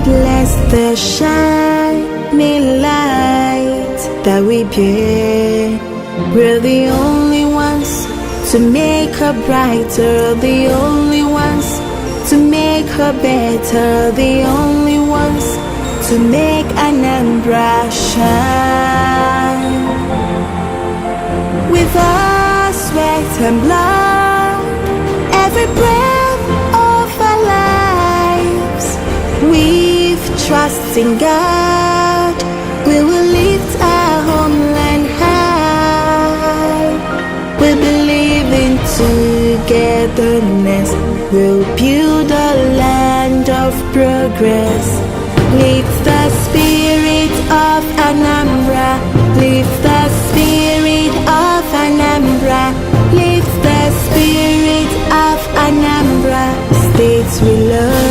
Bless the shining light that we bear. We're the only ones to make her brighter, the only ones to make her better, the only ones to make Anambra shine. With our sweat and blood, every breath of our lives, we've trust in God. We will lift our homeland high. We believe in togetherness. We'll build a land of progress. Lift the spirit of Anambra. Lift the spirit of Anambra. Lift the spirit of Anambra. States we love.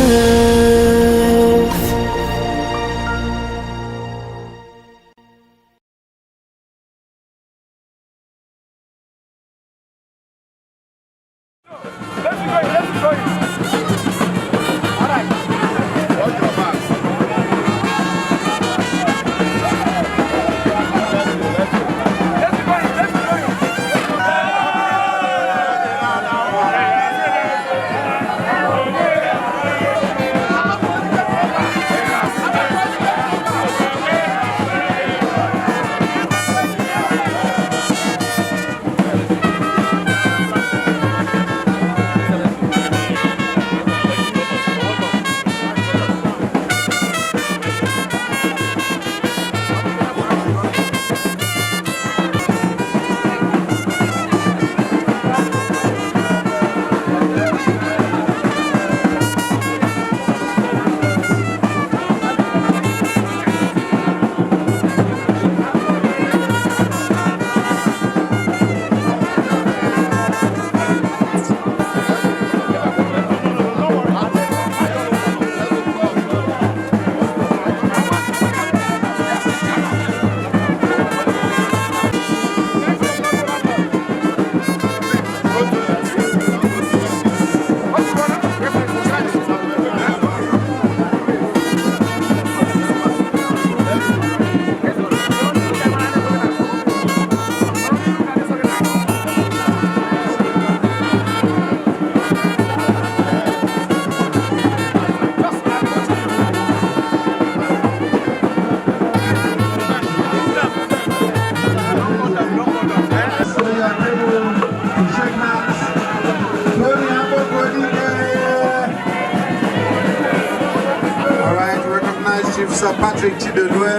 Sir Patrick Chidodwe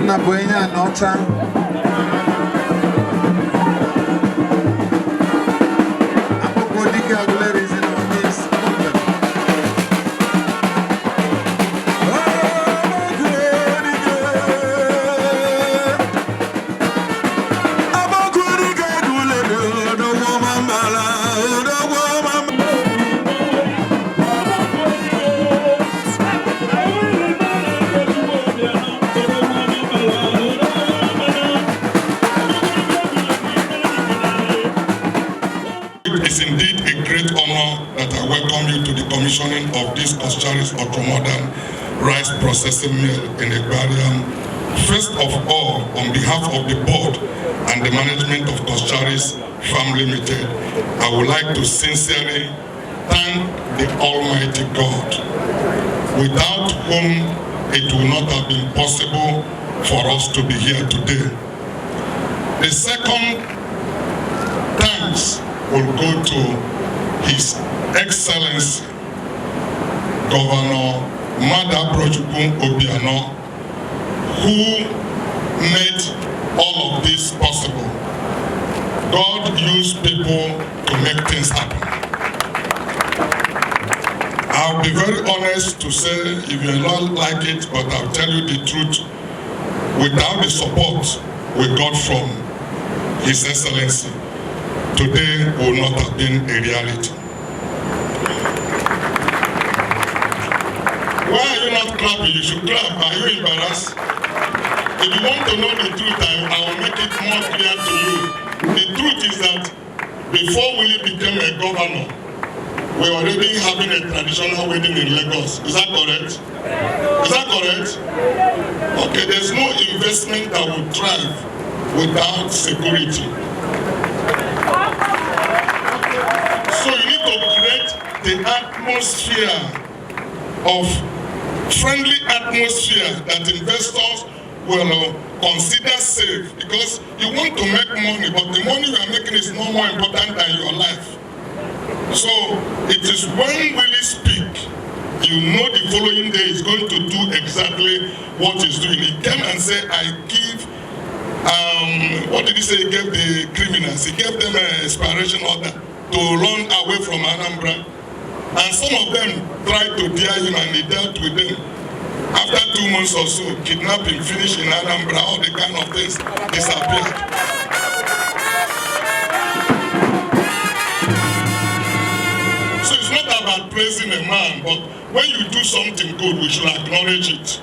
Nabuenya Nota Abogodiga Aguilera is in our midst. It is indeed a great honor that I welcome you to the commissioning of this Coscharis ultra-modern rice processing mill in Egbariam. First of all, on behalf of the board and the management of Coscharis Farm Limited, I would like to sincerely thank the Almighty God, without whom it would not have been possible for us to be here today. The second thanks will go to His Excellency Governor Anambra Obiano, who made all of this possible. God used people to make things happen. I'll be very honest to say, if you don't like it, but I'll tell you the truth, without the support we got from His Excellency, today will not have been a reality. Why are you not clapping? You should clap. Are you embarrassed? If you want to know the truth, I will make it more clear to you. The truth is that before Willie became a governor, we're already having a traditional wedding in Lagos. Is that correct? Is that correct? Okay, there's no investment that will thrive without security. So you need to create the atmosphere of friendly atmosphere that investors will consider safe, because you want to make money, but the money you are making is no more important than your life. So it is when Willie speak, you know the following day is going to do exactly what he's doing. He came and said, I give, what did he say he gave the criminals? He gave them an expiration order to run away from Anambra. And some of them tried to dare him and he dealt with them. After 2 months or so, kidnapping finished in Anambra, all the kind of things disappeared. So it's not about praising a man, but when you do something good, we should acknowledge it.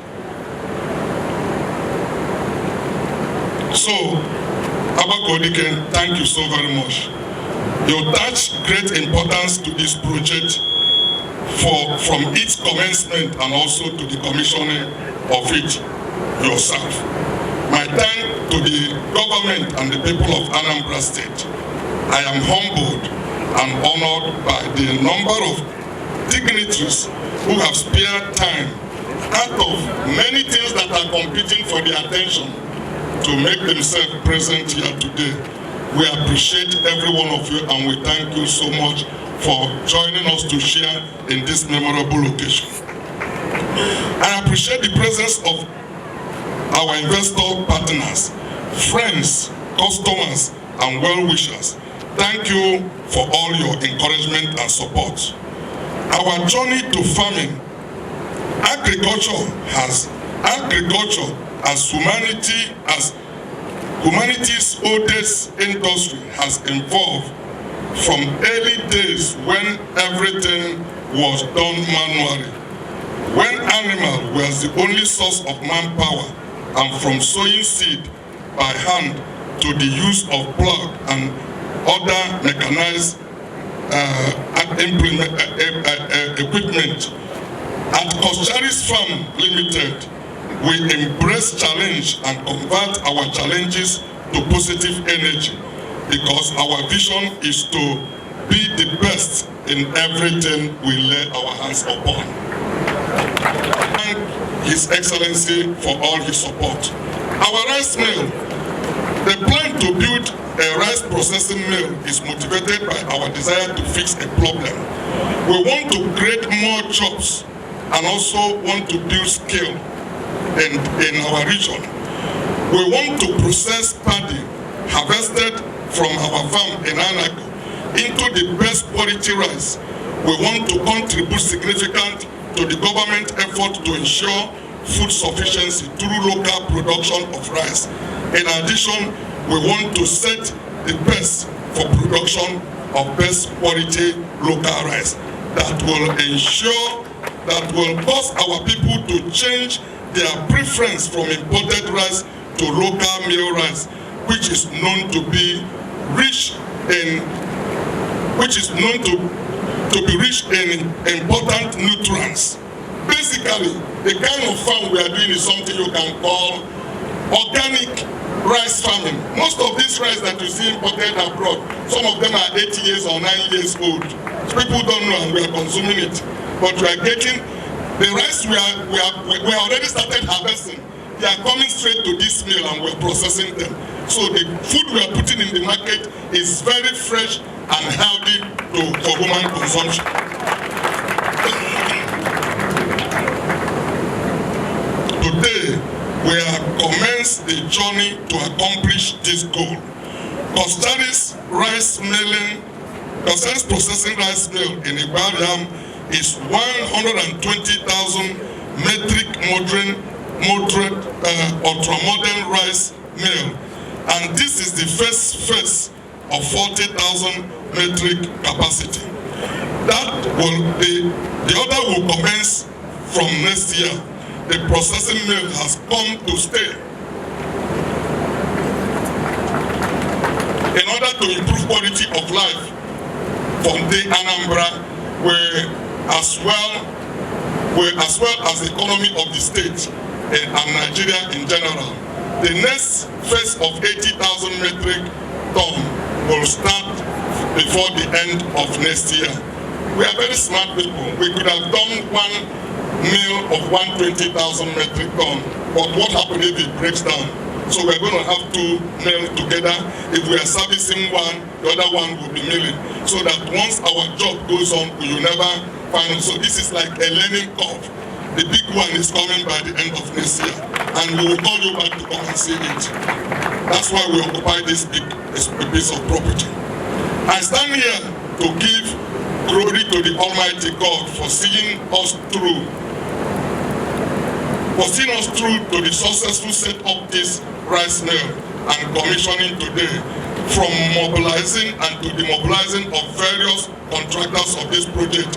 So, Abakodike, thank you so very much. You attach great importance to this project from its commencement and also to the commissioning of it yourself. My thanks to the government and the people of Anambra State. I am humbled and honored by the number of dignitaries who have spared time out of many things that are competing for their attention to make themselves present here today. We appreciate every one of you and we thank you so much for joining us to share in this memorable occasion. I appreciate the presence of our investor partners, friends, customers, and well-wishers. Thank you for all your encouragement and support. Our journey to farming, agriculture as humanity's oldest industry has evolved from early days when everything was done manually, when animal was the only source of manpower, and from sowing seed by hand to the use of plough and other mechanized equipment. At Coscharis Farm Limited, we embrace challenge and convert our challenges to positive energy, because our vision is to be the best in everything we lay our hands upon. Thank His Excellency for all his support. Our rice mill, the plan to build a rice processing mill is motivated by our desire to fix a problem. We want to create more jobs and also want to build scale in our region. We want to process paddy harvested from our farm in Anago into the best quality rice. We want to contribute significantly to the government effort to ensure food sufficiency through local production of rice. In addition, we want to set the best for production of best quality local rice that will ensure, that will cause our people to change their preference from imported rice to local meal rice, which is known to be rich in, important nutrients. Basically, the kind of farm we are doing is something you can call organic rice farming. Most of these rice that you see imported abroad, some of them are 8 years or 9 years old. People don't know and we are consuming it. But we are getting the rice we already started harvesting. They are coming straight to this mill and we're processing them. So the food we are putting in the market is very fresh and healthy for human consumption. Today, we have commenced the journey to accomplish this goal. Coscharis processing rice mill in Igbariam is 120,000 metric ultra-modern rice mill, and this is the first phase of 40,000 metric capacity. That will be, the other will commence from next year. The processing mill has come to stay. In order to improve quality of life for the Anambra, as well as the economy of the state and Nigeria in general. The next phase of 80,000 metric ton will start before the end of next year. We are very smart people. We could have done 1 mill of 120,000 metric ton, but what happens if it breaks down? So we're going to have 2 mills together. If we are servicing one, the other one will be milling. So that once our job goes on, we will never find it. So this is like a learning curve. The big one is coming by the end of next year. And we will call you back to come and see it. That's why we occupy this big piece of property. I stand here to give glory to the Almighty God for seeing us through to the successful set up this rice mill and commissioning today, from mobilizing and to demobilizing of various contractors of this project.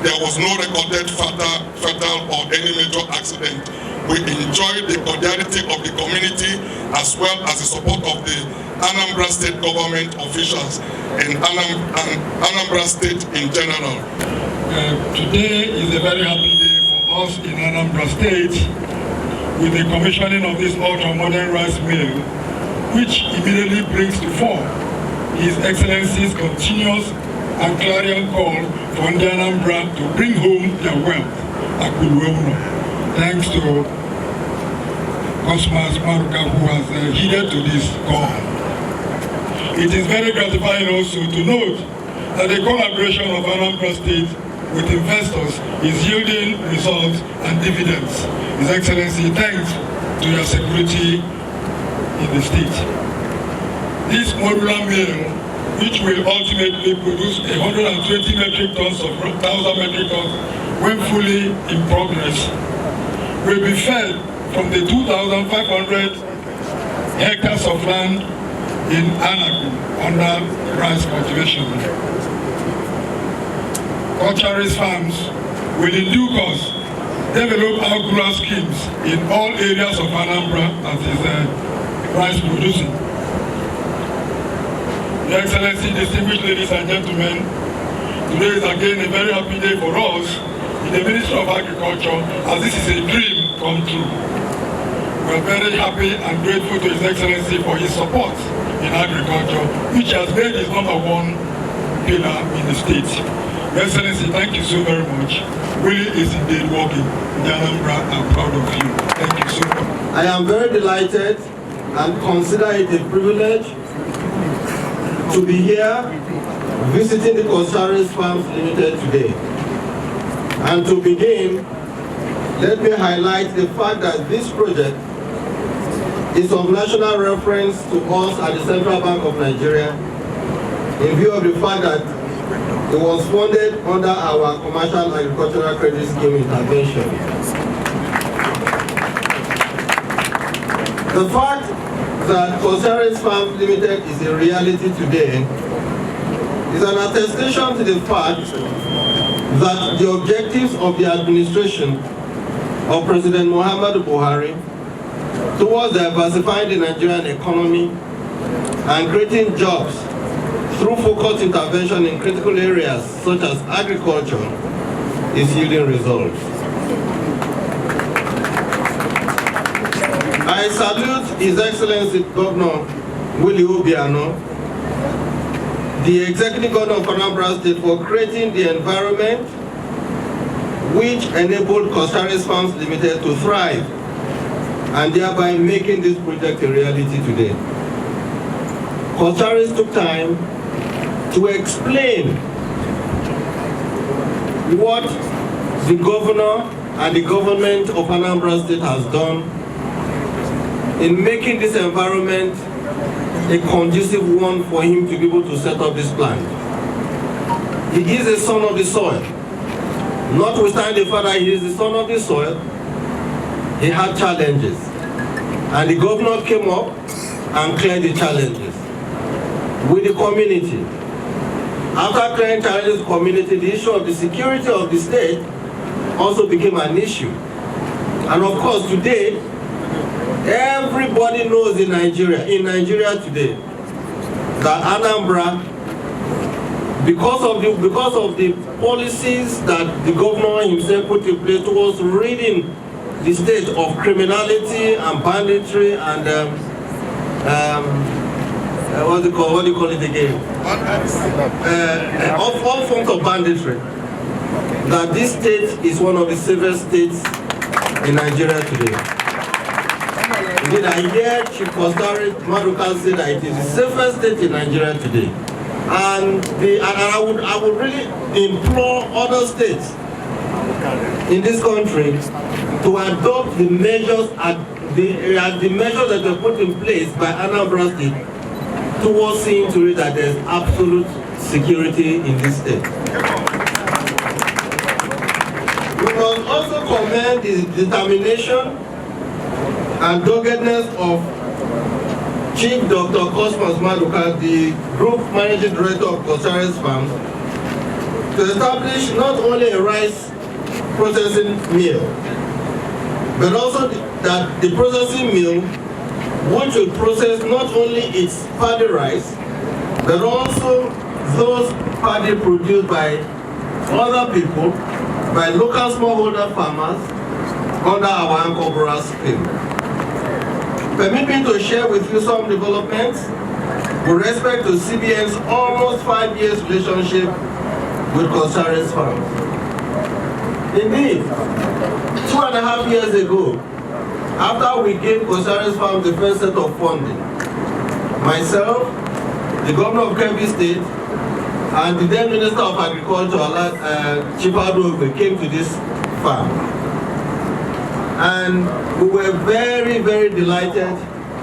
There was no recorded fatal or any major accident. We enjoy the cordiality of the community as well as the support of the Anambra State government officials and Anambra State in general. Today is a very happy day for us in Anambra State with the commissioning of this ultra-modern rice mill, which immediately brings to fore His Excellency's continuous and clarion call for the Anambra to bring home their wealth. Thanks to Coscharis who has heeded to this call. It is very gratifying also to note that the collaboration of Anambra State with investors is yielding results and dividends. His Excellency, thanks to your security in the state. This modular mill, which will ultimately produce 120 metric tons of 1,000 metric tons when fully in progress, will be fed from the 2,500 hectares of land in Anagu under rice cultivation. Coscharis farms will in due course develop outgrower schemes in all areas of Anambra that is rice producing. Your Excellency, distinguished ladies and gentlemen, today is again a very happy day for us in the Ministry of Agriculture, as this is a dream come true. We are very happy and grateful to His Excellency for his support in agriculture, which has made his #1 pillar in the state. Your Excellency, thank you so very much. Really is indeed working. The Anambra are proud of you. Thank you so much. I am very delighted and consider it a privilege to be here visiting the Coscharis Farms Limited today. And to begin, let me highlight the fact that this project is of national reference to us at the Central Bank of Nigeria, in view of the fact that it was funded under our Commercial Agricultural Credit Scheme intervention. The fact that Coscharis Farms Limited is a reality today is an attestation to the fact that the objectives of the administration of President Muhammadu Buhari towards diversifying the Nigerian economy and creating jobs through focused intervention in critical areas such as agriculture is yielding results. I salute His Excellency Governor Willie Obiano, the Executive Governor of Anambra State, for creating the environment which enabled Coscharis Farms Limited to thrive and thereby making this project a reality today. Coscharis took time to explain what the governor and the government of Anambra State has done in making this environment a conducive one for him to be able to set up this plant. He is a son of the soil. Notwithstanding the fact that he is the son of the soil, he had challenges. And the governor came up and cleared the challenges with the community. After clearing challenges with the community, the issue of the security of the state also became an issue. And of course, today, everybody knows in Nigeria today, that Anambra because of the policies that the governor himself put in place towards ridding the state of criminality and banditry and what do you call it again? All forms of banditry. That this state is one of the safest states in Nigeria today. Indeed, I hear Chief Coscharis say that it is the safest state in Nigeria today. And I would really implore other states in this country to adopt the measures that were put in place by Anambra State towards seeing to it that there is absolute security in this state. We must also commend the determination and doggedness of Chief Dr. Cosmas Maduka, the Group Managing Director of Coscharis Farms, to establish not only a rice processing mill, but also that the processing mill, which will process not only its paddy rice, but also those paddy produced by other people, by local smallholder farmers, under our Anambra scheme. Permit me to share with you some developments with respect to CBN's almost 5 years relationship with Coscharis Farms. Indeed, 2.5 years ago, after we gave Coscharis Farms the first set of funding, myself, the governor of Kebbi State, and the then Minister of Agriculture, Chief Adogbe, came to this farm. And we were very, very delighted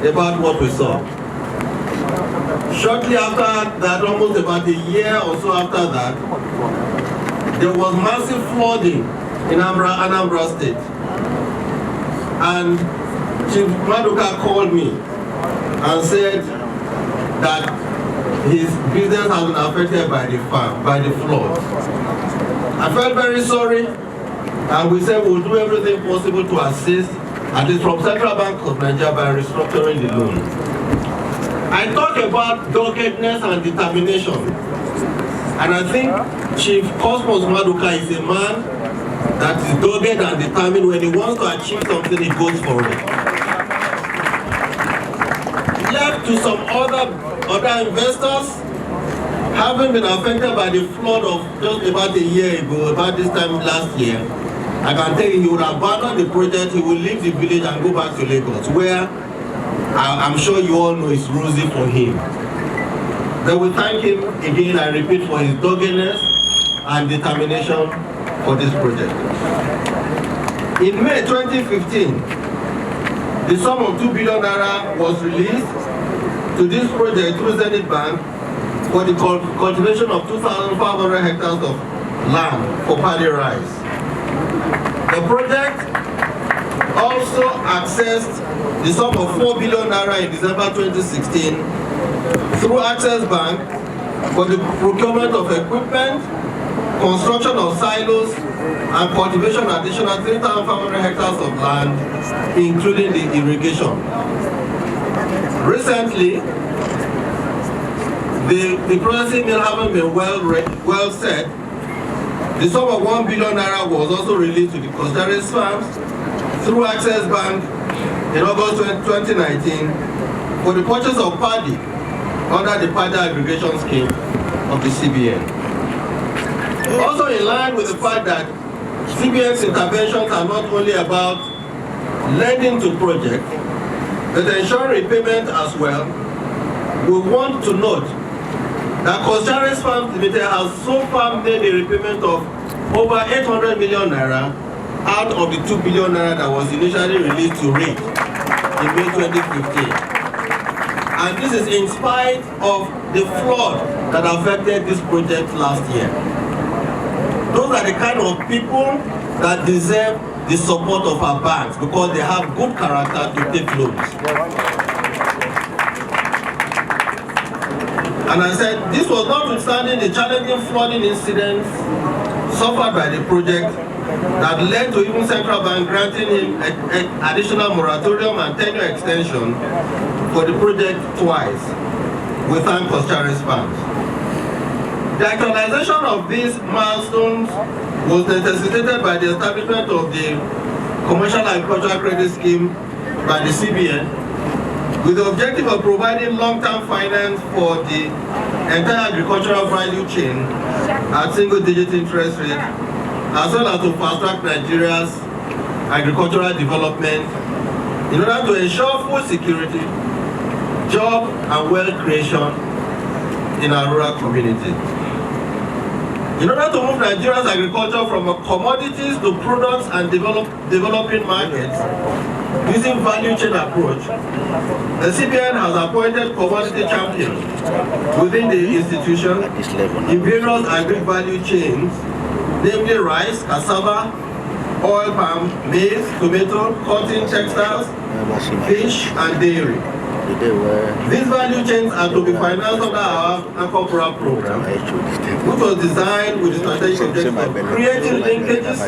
about what we saw. Shortly after that, almost about a year or so after that, there was massive flooding in Anambra State. And Chief Maduka called me and said that his business has been affected by the flood. I felt very sorry, and we said we'll do everything possible to assist, at least from Central Bank of Nigeria, by restructuring the loan. I talk about doggedness and determination, and I think Chief Cosmas Maduka is a man that is dogged and determined. When he wants to achieve something, he goes for it. Left to some other investors, having been affected by the flood of just about a year ago, about this time last year, I can tell you he would abandon the project, he will leave the village and go back to Lagos, where I'm sure you all know it's rosy for him. Then we thank him again, I repeat, for his doggedness and determination for this project. In May 2015, the sum of 2 billion naira was released to this project through Zenith Bank for the cultivation of 2,500 hectares of land for paddy rice. The project also accessed the sum of 4 billion naira in December 2016 through Access Bank for the procurement of equipment, construction of silos, and cultivation of additional 3,500 hectares of land, including the irrigation. Recently, the processing mill having been well set, the sum of 1 billion naira was also released to the Coscharis Farms through Access Bank in August 2019 for the purchase of paddy under the paddy aggregation scheme of the CBN. Also in line with the fact that CBN's interventions are not only about lending to projects, but ensuring repayment as well, we want to note that Coscharis Farms Limited has so far made a repayment of over 800 million naira out of the 2 billion naira that was initially released to REIT in May 2015. And this is in spite of the flood that affected this project last year. Those are the kind of people that deserve the support of our banks because they have good character to take loans. And I said, this was notwithstanding the challenging flooding incidents suffered by the project that led to even Central Bank granting him an additional moratorium and tenure extension for the project twice. We thank Coscharis Farms. The actualization of these milestones was necessitated by the establishment of the Commercial Agricultural Credit Scheme by the CBN, with the objective of providing long-term finance for the entire agricultural value chain at single-digit interest rate, as well as to fast-track Nigeria's agricultural development in order to ensure food security, job and wealth creation in our rural community. In order to move Nigeria's agriculture from commodities to products and developing markets using value chain approach, the CBN has appointed commodity champions within the institution in various agri-value chains, namely rice, cassava, oil palm, maize, tomato, cotton, textiles, fish, and dairy. These value chains are to be financed under our Anambra program, which was designed with the strategic objective of creating linkages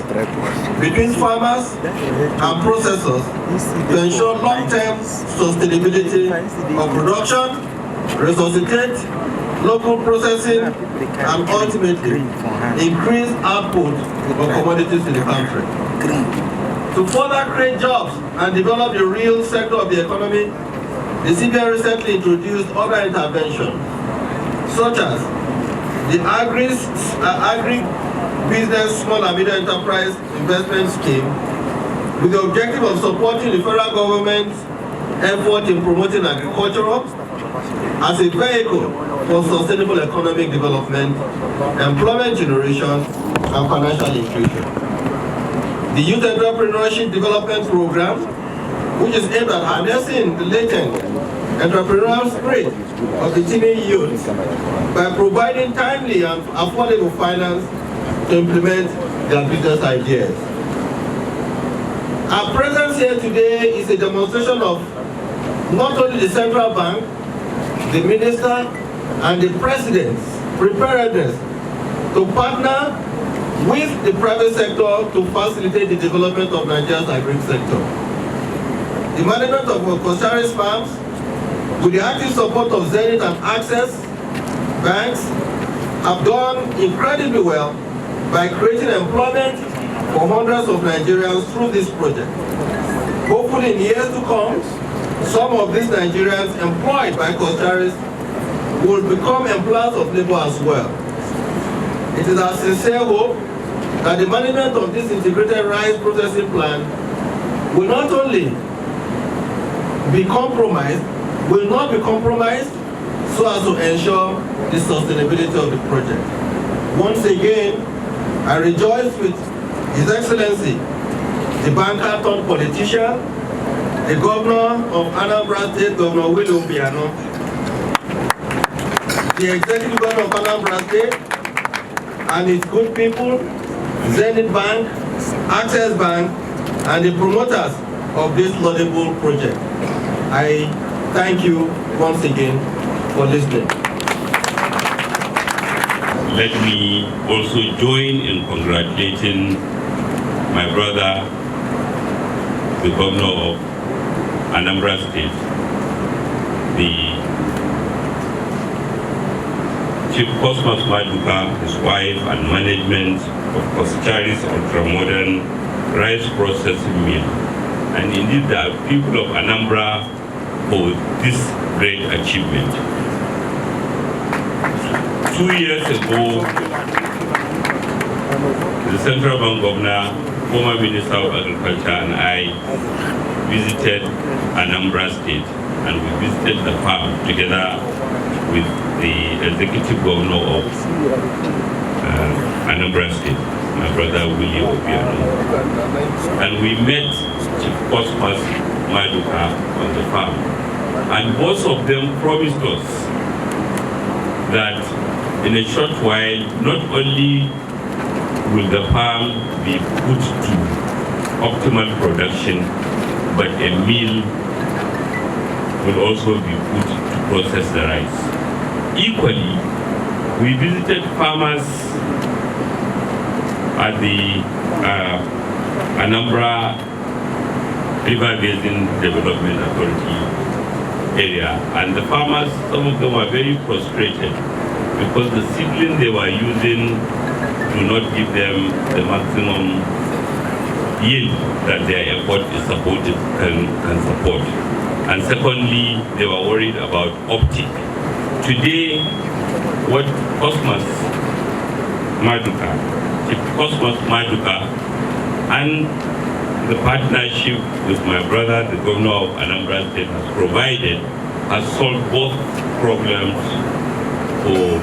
between farmers and processors to ensure long-term sustainability of production, resuscitate local processing, and ultimately increase output of commodities in the country. To further create jobs and develop the real sector of the economy, the CBN recently introduced other interventions, such as the Agri-Business Small and Medium Enterprise Investment Scheme, with the objective of supporting the federal government's effort in promoting agriculture as a vehicle for sustainable economic development, employment generation, and financial inclusion. The Youth Entrepreneurship Development Program, which is aimed at harnessing the latent entrepreneurial spirit of the teeming youth by providing timely and affordable finance to implement their business ideas. Our presence here today is a demonstration of not only the central bank, the minister, and the president's preparedness to partner with the private sector to facilitate the development of Nigeria's agri sector. The management of Coscharis farms, with the active support of Zenith and Access banks, have done incredibly well by creating employment for hundreds of Nigerians through this project. Hopefully in years to come, some of these Nigerians employed by Coscharis will become employers of labor as well. It is our sincere hope that the management of this integrated rice processing plant will not only be compromised, will not be compromised so as to ensure the sustainability of the project. Once again, I rejoice with His Excellency, the banker turned politician, the governor of Anambra State, Governor William Obiano, the executive governor of Anambra State, and his good people, Zenith Bank, Access Bank, and the promoters of this laudable project. I thank you once again for listening. Let me also join in congratulating my brother, the governor of Anambra State, the Chief Cosmas Maduka, his wife, and management of Coscharis ultra-modern rice processing mill, and indeed the people of Anambra for this great achievement. 2 years ago, the Central Bank Governor, former Minister of Agriculture, and I visited Anambra State, and we visited the farm together with the Executive Governor of Anambra State, my brother Willie Obiano. And we met Chief Cosmas Maduka on the farm. And both of them promised us that in a short while, not only will the farm be put to optimal production, but a mill will also be put to process the rice. Equally, we visited farmers at the Anambra River Basin Development Authority area, and the farmers, some of them were very frustrated because the seedling they were using do not give them the maximum yield that their effort is supported can support. And secondly, they were worried about uptake. Today, what Cosmas Maduka and the partnership with my brother, the governor of Anambra State, has provided has solved both problems for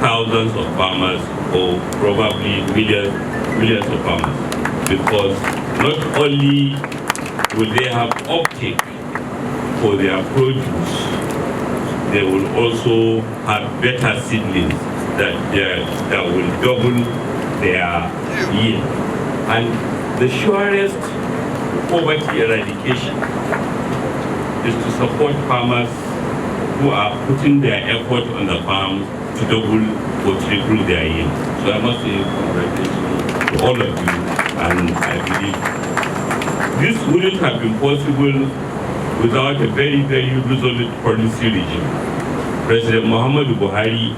thousands of farmers, or probably millions of farmers, because not only will they have uptake for their produce, they will also have better seedlings that will double their yield. And the surest poverty eradication is to support farmers who are putting their effort on the farm to double or triple their yield. So I must say congratulations to all of you, and I believe this wouldn't have been possible without a very, very resolute policy regime. President Muhammadu Buhari,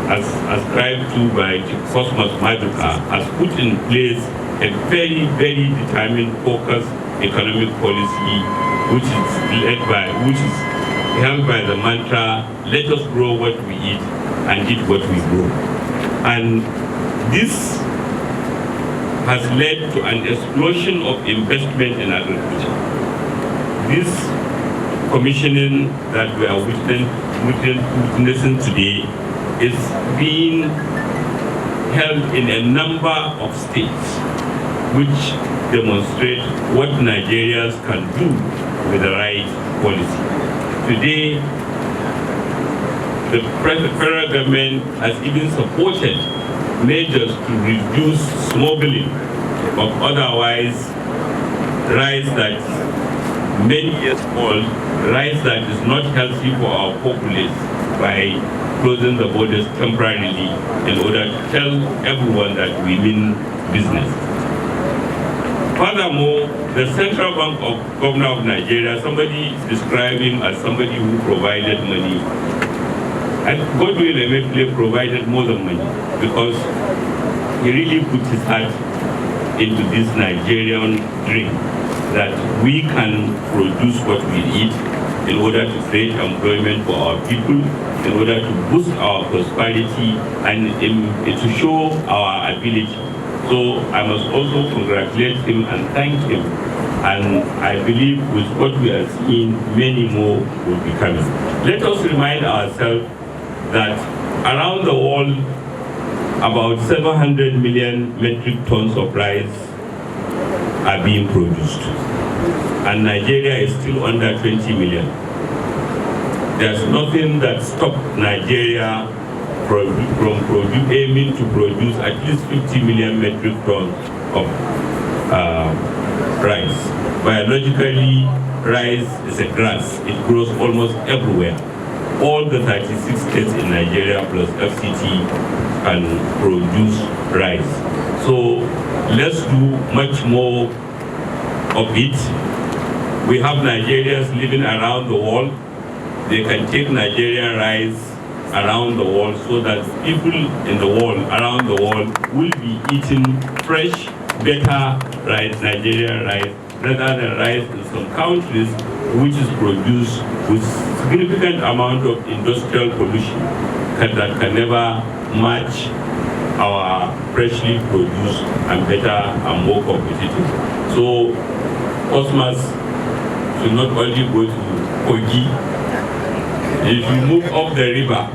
as ascribed to by Cosmas Maduka, has put in place a very, very determined, focused economic policy, which is held by the mantra, let us grow what we eat and eat what we grow. And this has led to an explosion of investment in agriculture. This commissioning that we are witnessing today is being held in a number of states, which demonstrate what Nigerians can do with the right policy. Today, the federal government has even supported measures to reduce smuggling of otherwise rice that many years old, rice that is not healthy for our populace, by closing the borders temporarily in order to tell everyone that we mean business. Furthermore, the Central Bank of Governor of Nigeria, somebody is describing as somebody who provided money, and Godwill Emefiele provided more than money, because he really put his heart into this Nigerian dream that we can produce what we eat in order to create employment for our people, in order to boost our prosperity, and to show our ability. So I must also congratulate him and thank him. And I believe with what we are seeing, many more will be coming. Let us remind ourselves that around the world, about 700 million metric tons of rice are being produced. And Nigeria is still under 20 million. There's nothing that stops Nigeria from aiming to produce at least 50 million metric tons of rice. Biologically, rice is a grass. It grows almost everywhere. All the 36 states in Nigeria plus FCT can produce rice. So let's do much more of it. We have Nigerians living around the world. They can take Nigerian rice around the world, so that people in the world, around the world, will be eating fresh, better rice, Nigerian rice, rather than rice in some countries which is produced with significant amount of industrial pollution that can never match our freshly produced and better and more competitive. So Cosmas should not only go to Kogi. If you move up the river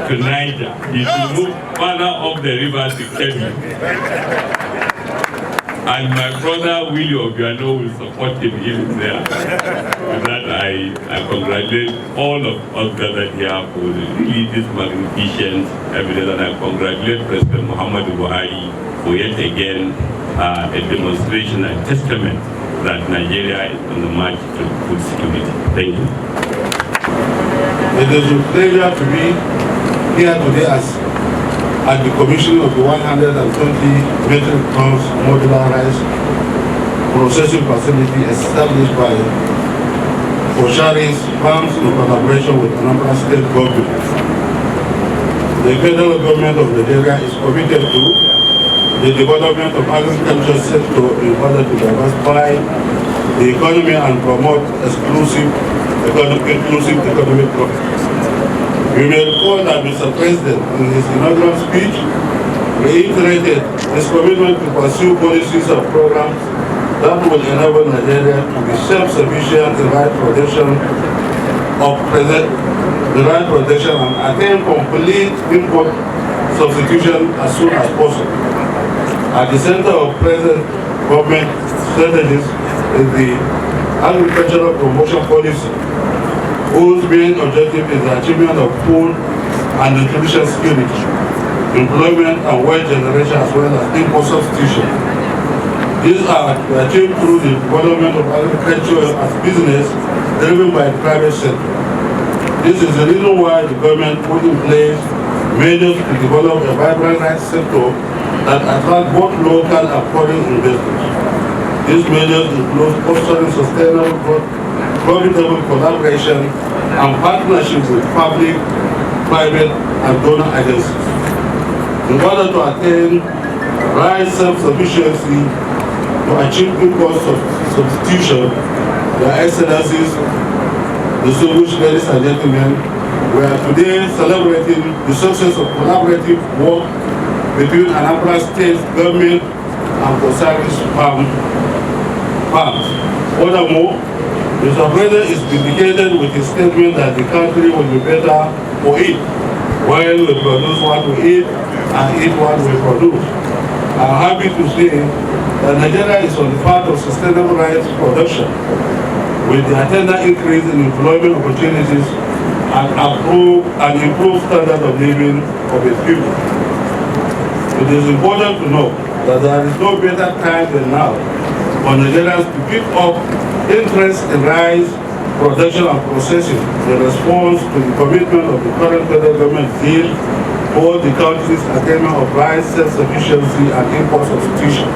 to Niger, if you move further up the river to Kebbi, and my brother Willie Obiano will support him even there. With that, I congratulate all of us gathered here for really this magnificent evidence, and I congratulate President Muhammadu Buhari for yet again a demonstration and testament that Nigeria is on the march to food security. Thank you. It is a pleasure to be here today at the commission of the 120 metric tons modular rice processing facility established by Coscharis farms in collaboration with Anambra state government. The federal government of Nigeria is committed to the development of agriculture sector in order to diversify the economy and promote inclusive economic growth. You may recall that Mr. President, in his inaugural speech, reiterated his commitment to pursue policies and programs that will enable Nigeria to be self-sufficient in rice production and attain complete import substitution as soon as possible. At the center of present government strategies is the agricultural promotion policy, whose main objective is the achievement of food and nutrition security, employment and wealth generation, as well as import substitution. These are achieved through the development of agriculture as business driven by the private sector. This is the reason why the government put in place measures to develop a vibrant rice sector that attract both local and foreign investors. These measures include fostering sustainable growth, profitable collaboration, and partnership with public, private, and donor agencies. In order to attain rice self-sufficiency, to achieve import substitution, Your Excellencies, distinguished ladies and gentlemen, we are today celebrating the success of collaborative work between Anambra State government and Coscharis farms. Furthermore, Mr. President is vindicated with his statement that the country will be better for it when we produce what we eat and eat what we produce. I am happy to say that Nigeria is on the path of sustainable rice production with the attendant increase in employment opportunities and improved standard of living of its people. It is important to know that there is no better time than now for Nigerians to pick up interest in rice production and processing in response to the commitment of the current federal government zeal for the country's attainment of rice self-sufficiency and import substitution.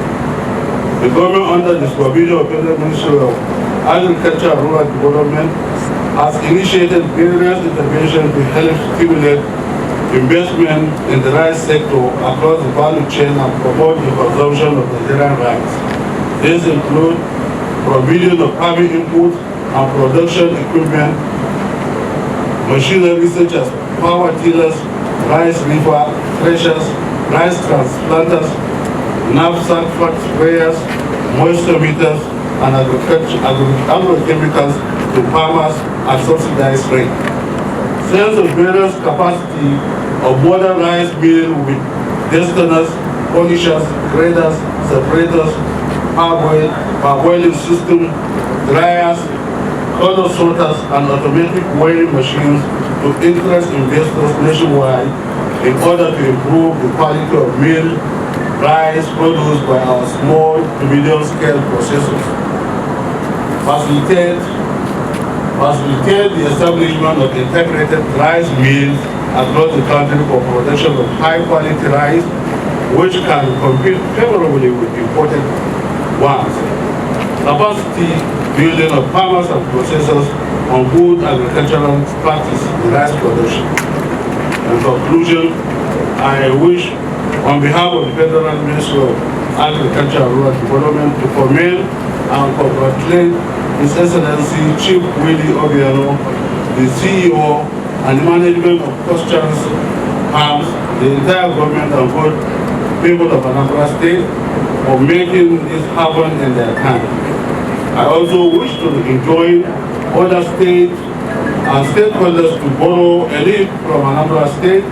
The government, under the supervision of the Federal Ministry of Agriculture and Rural Development, has initiated various interventions to help stimulate investment in the rice sector across the value chain and promote the consumption of Nigerian rice. These include provision of farming input and production equipment, machinery such as power tillers, rice reaper, threshers, rice transplanters, knapsack fat sprayers, moisture meters, and agrochemicals to farmers at subsidized rate. Sales of various capacity of modern rice mill with destiners, polishers, graders, separators, parboiling system, dryers, color sorters, and automatic weighing machines to interest investors nationwide in order to improve the quality of meal rice produced by our small to medium scale processors. Facilitate the establishment of integrated rice mills across the country for production of high quality rice, which can compete favorably with imported ones. Capacity building of farmers and processors on good agricultural practice in rice production. In conclusion, I wish, on behalf of the Federal Ministry of Agriculture and Rural Development, to commend and congratulate His Excellency Chief Willie Obiano, the CEO and management of Coscharis Farms, the entire government and good people of Anambra State for making this happen in their time. I also wish to enjoin other states and stakeholders to borrow a lead from Anambra State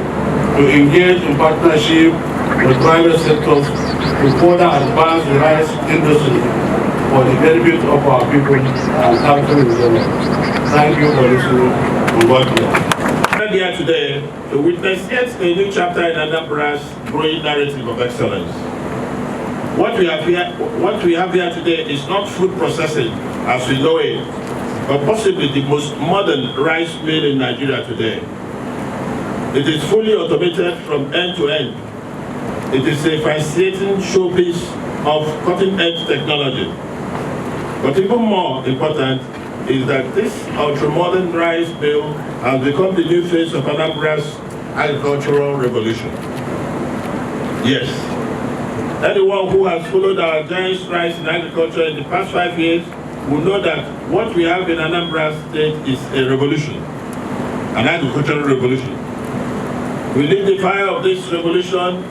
to engage in partnership with private sectors to further advance the rice industry for the benefit of our people and country in general. Thank you for listening and God bless. We are here today to witness yet a new chapter in Anambra's growing narrative of excellence. What we have here today is not food processing as we know it, but possibly the most modern rice mill in Nigeria today. It is fully automated from end to end. It is a fascinating showpiece of cutting-edge technology. But even more important, is that this ultra-modern rice bill has become the new face of Anambra's agricultural revolution. Yes, anyone who has followed our giant strides in agriculture in the past 5 years will know that what we have in Anambra State is a revolution, an agricultural revolution. We lit the fire of this revolution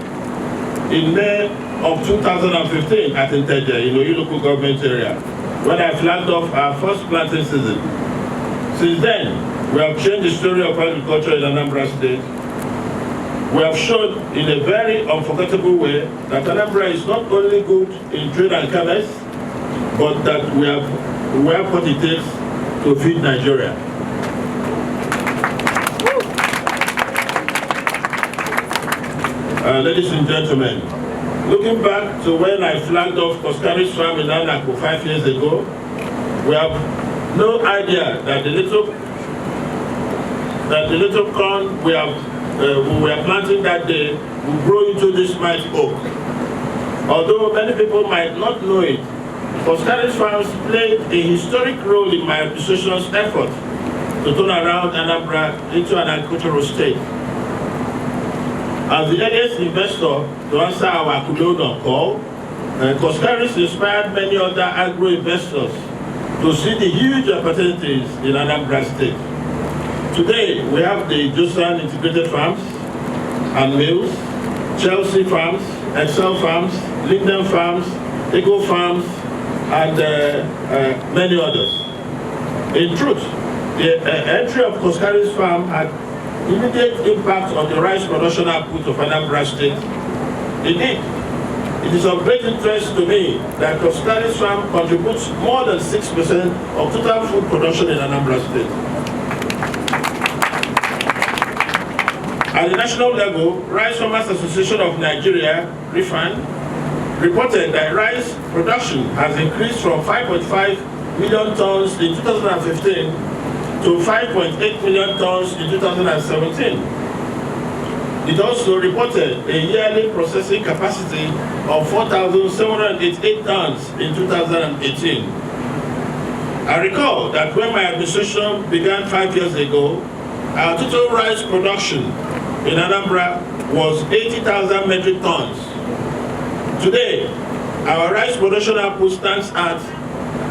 in May of 2015 at Inteja, in the local government area, when I flagged off our first planting season. Since then, we have changed the story of agriculture in Anambra State. We have shown in a very unforgettable way that Anambra is not only good in trade and commerce, but that we have what it takes to feed Nigeria. Ladies and gentlemen, looking back to when I flagged off Coscharis farm in Anambra 5 years ago, we have no idea that the little corn we were planting that day will grow into this mighty oak. Although many people might not know it, Coscharis farms played a historic role in my administration's effort to turn around Anambra into an agricultural state. As the earliest investor to answer our Kudono call, Coscharis inspired many other agro-investors to see the huge opportunities in Anambra State. Today, we have the Josan Integrated Farms and Mills, Chelsea Farms, Excel Farms, Linden Farms, Eagle Farms, and many others. In truth, the entry of Coscharis Farm had immediate impact on the rice production output of Anambra State. Indeed, it is of great interest to me that Coscharis Farm contributes more than 6% of total food production in Anambra State. At the national level, Rice Farmers Association of Nigeria, RIFAN, reported that rice production has increased from 5.5 million tons in 2015 to 5.8 million tons in 2017. It also reported a yearly processing capacity of 4,788 tons in 2018. I recall that when my administration began 5 years ago, our total rice production in Anambra was 80,000 metric tons. Today, our rice production output stands at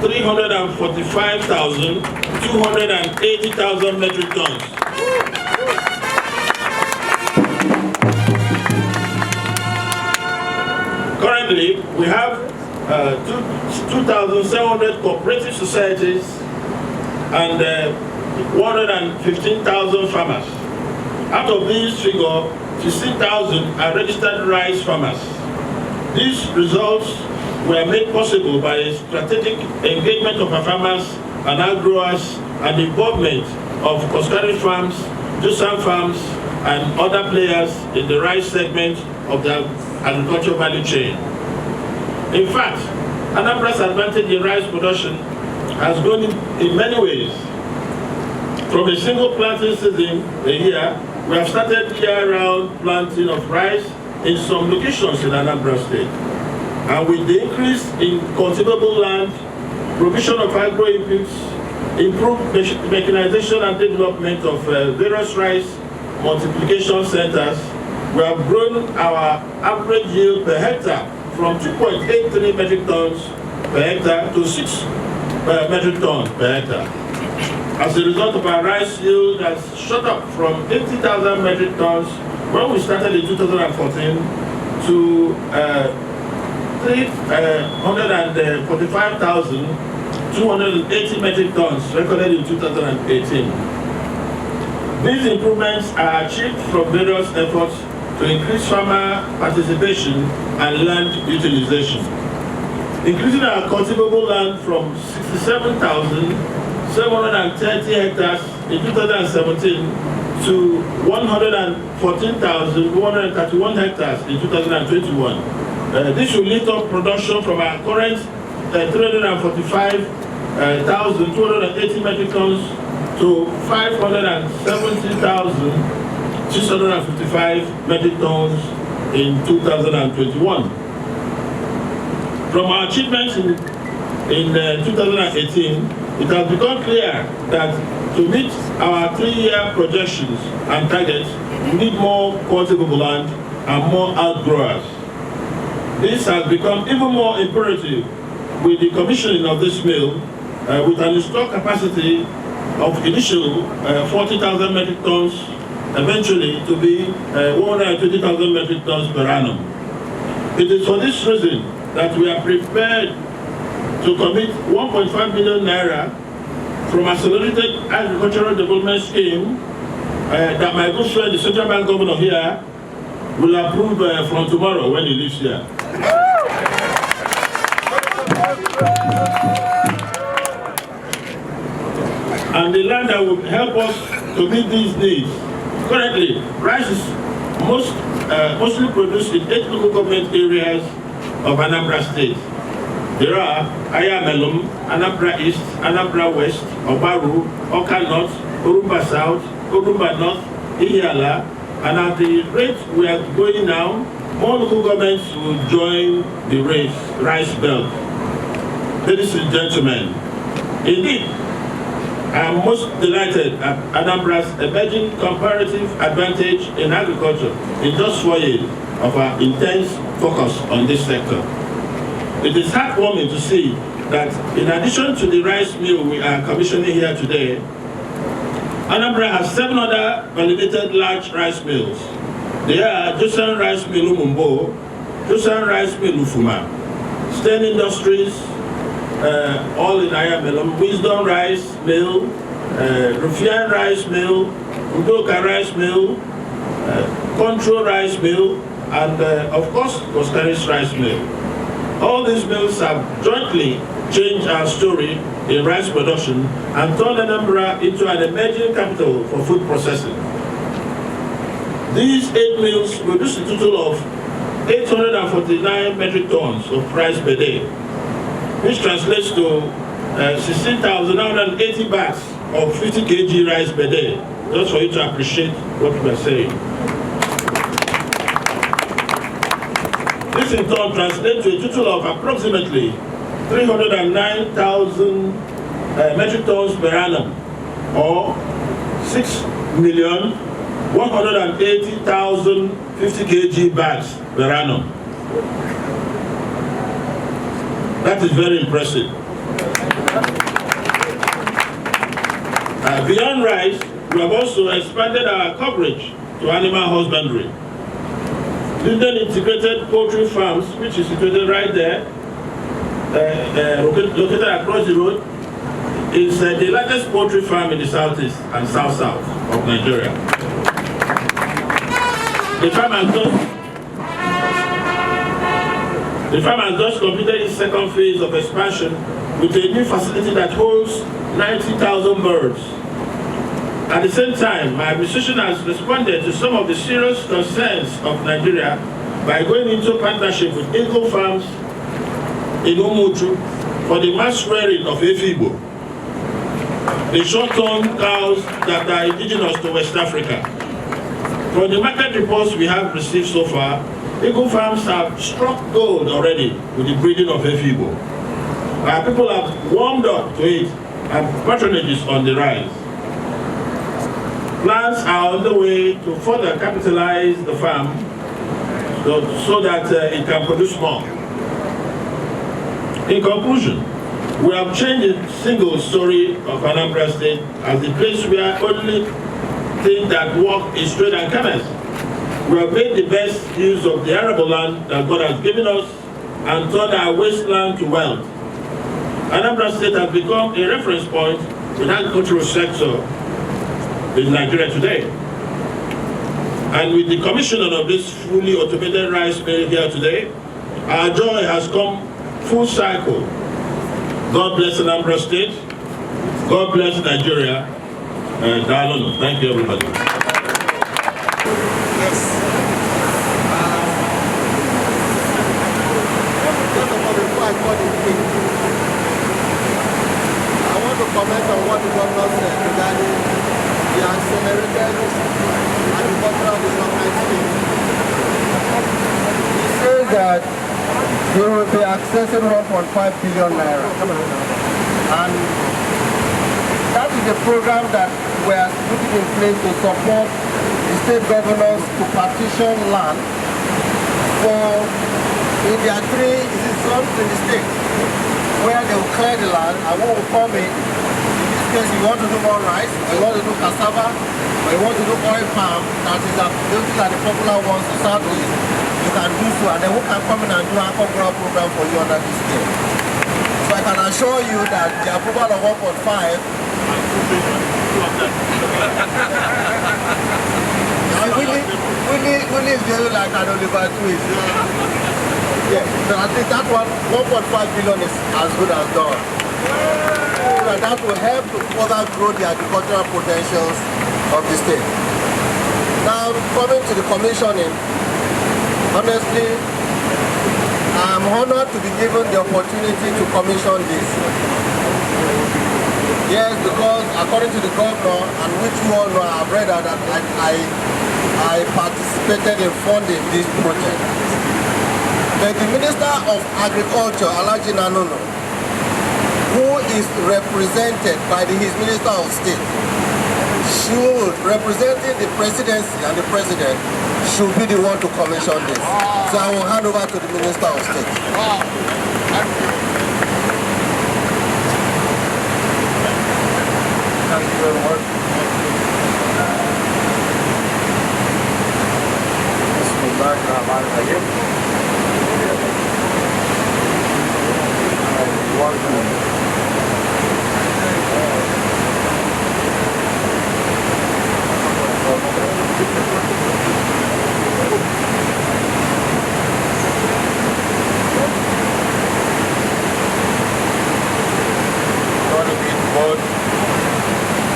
345,280,000 metric tons. Currently, we have 2,700 cooperative societies and 115,000 farmers. Out of these figure, 16,000 are registered rice farmers. These results were made possible by a strategic engagement of our farmers and our growers and the involvement of Coscharis farms, Josan farms, and other players in the rice segment of the agricultural value chain. In fact, Anambra's advantage in rice production has grown in many ways. From a single planting season a year, we have started year-round planting of rice in some locations in Anambra State. And with the increase in cultivable land, provision of agro-inputs, improved mechanization and development of various rice multiplication centers, we have grown our average yield per hectare from 2.83 metric tons per hectare to 6 metric tons per hectare. As a result of our rice yield has shot up from 80,000 metric tons when we started in 2014 to 345,280 metric tons recorded in 2018. These improvements are achieved from various efforts to increase farmer participation and land utilization. Increasing our cultivable land from 67,730 hectares in 2017 to 114,131 hectares in 2021. This will lift up production from our current 345,280 metric tons to 570,655 metric tons in 2021. From our achievements in in 2018, it has become clear that to meet our 3-year projections and targets, we need more cultivable land and more outgrowers. This has become even more imperative with the commissioning of this mill with an installed capacity of initial 40,000 metric tons, eventually to be 120,000 metric tons per annum. It is for this reason that we are prepared to commit 1.5 billion naira from accelerated agricultural development scheme that my good friend, the Central Bank Governor here, will approve from tomorrow when he leaves here. And the land that will help us to meet these needs. Currently, rice is mostly produced in 8 local government areas of Anambra State. There are Ayamelum, Anambra East, Anambra West, Obaru, Oka North, Orumba South, Orumba North, Ihiala, and at the rate we are going now, more local governments will join the rice belt. Ladies and gentlemen, indeed, I am most delighted at Anambra's emerging comparative advantage in agriculture in just 4 years of our intense focus on this sector. It is heartwarming to see that in addition to the rice mill we are commissioning here today, Anambra has 7 other validated large rice mills. They are Josan Rice Mill Umumbo, Josan Rice Mill Ufuma, Stern Industries, all in Ayamelum, Wisdom Rice Mill, Rufian Rice Mill, Udoka Rice Mill, Control Rice Mill, and of course, Coscharis Rice Mill. All these mills have jointly changed our story in rice production and turned Anambra into an emerging capital for food processing. These 8 mills produce a total of 849 metric tons of rice per day, which translates to 16,980 bags of 50 kg rice per day, just for you to appreciate what we are saying. This in turn translates to a total of approximately 309,000 metric tons per annum, or 6,180,000 50 kg bags per annum. That is very impressive. Beyond rice, we have also expanded our coverage to animal husbandry. Linden Integrated Poultry Farms, which is situated right there, located across the road, is the largest poultry farm in the southeast and south-south of Nigeria. The farm has just completed its second phase of expansion with a new facility that holds 90,000 birds. At the same time, my administration has responded to some of the serious concerns of Nigeria by going into partnership with Eagle Farms in Umuchu for the mass rearing of Efibo, the short-term cows that are indigenous to West Africa. From the market reports we have received so far, Eagle Farms have struck gold already with the breeding of Efibo. Our people have warmed up to it and patronage is on the rise. Plans are on the way to further capitalize the farm so that it can produce more. In conclusion, we have changed the single story of Anambra State as the place where only thing that work is trade and commerce. We have made the best use of the arable land that God has given us and turned our wasteland to wealth. Anambra State has become a reference point in the agricultural sector in Nigeria today. And with the commissioning of this fully automated rice mill here today, our joy has come full cycle. God bless Anambra State. God bless Nigeria. And thank you, everybody. Yes. Before I call the king, I want to comment on what the governor said regarding the accelerated agricultural development scheme. He says that he will be accessing 1.5 billion naira. And that is a program that we are putting in place to support the state governors to partition land for in their three zones in the state, where they will clear the land and what will come in this case you want to do more rice, or you want to do cassava, or you want to do oil palm, those are the popular ones to start with. You can do so, and then who can come in and do an agricultural program for you under this scheme. So I can assure you that the approval of 1.5 Willie is very like an Oliver Twist. Yeah, so I think that one, 1.5 billion is as good as done. And that will help to further grow the agricultural potentials of the state. Now, coming to the commissioning, honestly, I'm honored to be given the opportunity to commission this. Yes, because according to the governor, and which you all know, I've read that I participated in funding this project. But the Minister of Agriculture, Alhaji Nanono, who is represented by his Minister of State, should, representing the presidency and the president, should be the one to commission this. So I will hand over to the Minister of State. Thank you very much.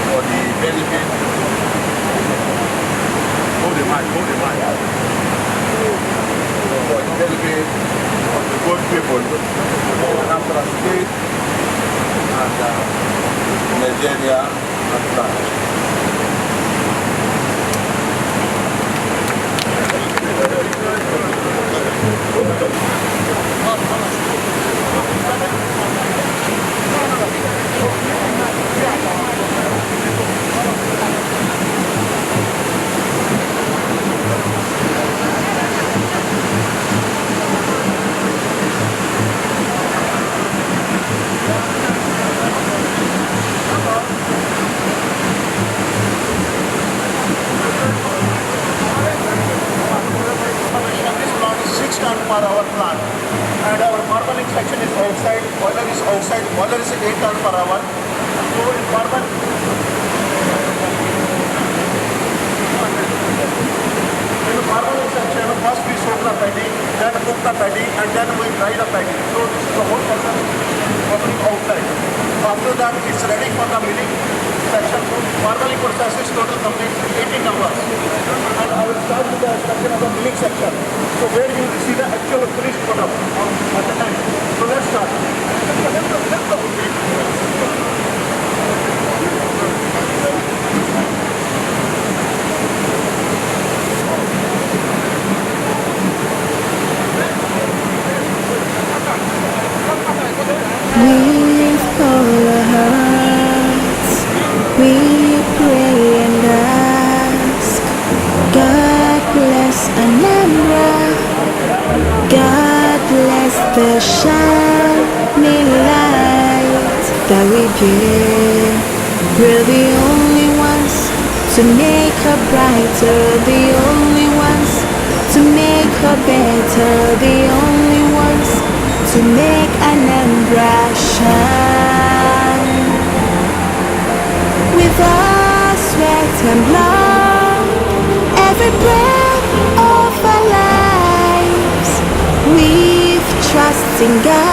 For the benefit. Hold the mic. For the benefit of the good people of Anambra State and Nigeria at large. For our plant, and our marble section is outside, boiler is outside, boiler is 8 tons per hour. So in marble, section, first we soak the paddy, then cook the paddy, and then we dry the paddy. So this is the whole process happening outside. After that, it's ready for the milling section. Marbling process is total complete 18 hours. And I will start with the section of the milling section. So where you will see the actual finished product at the end. So let's start. With all our hearts, we pray and ask, God bless Anambra, God bless the shining light that we give. We're the only ones to make her brighter, the only ones to make her better, the only ones to make Anambra shine. With our sweat and blood, every breath of our lives, we've trust in God.